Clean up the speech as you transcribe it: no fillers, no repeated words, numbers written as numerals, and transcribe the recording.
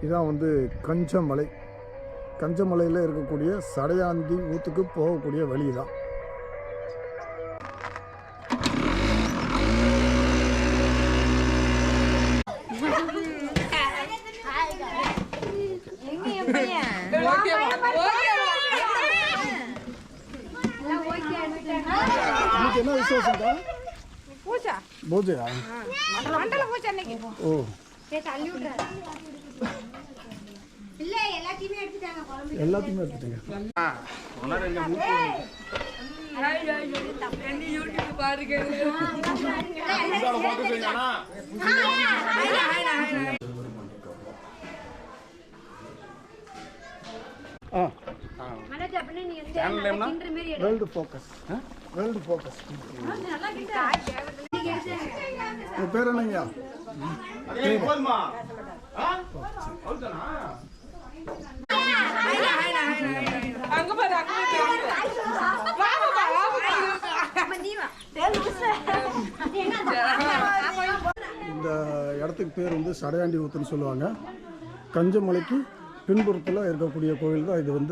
இதான் வந்து கஞ்சமலை. கஞ்சமலையில் இருக்கக்கூடிய சடையாந்தி ஊத்துக்கு போகக்கூடிய வழி தான். என்ன விசேஷம்டா? பூஜா. பூஜையா? மண்டல பூஜை அன்னைக்கு. ஓ. இல்ல எல்லாத்தையுமே எடுத்துட்டாங்க குழம்பு. எல்லாத்தையுமே எடுத்துட்டாங்க. ஒண்ணாரங்க மூக்கு. என்ன யூடியூப் பாருங்க. இந்தால பாத்துட்டீங்கனா? மனோஜ் அப்பனே நீ எந்த கிண்டர் மாதிரி எடு. World focus. World focus. நல்லா கிண்டர். உங்க பேர் என்னங்க? அதே போதுமா? அவுதானா? அங்க பாரு அங்க வா வா நீ வா. இந்த இடத்துக்கு பேர் வந்து சடையாண்டி ஊத்துன்னு சொல்லுவாங்க. கஞ்சமலைக்கு பின்புறத்தில் இருக்கக்கூடிய கோயில் தான் இது வந்து.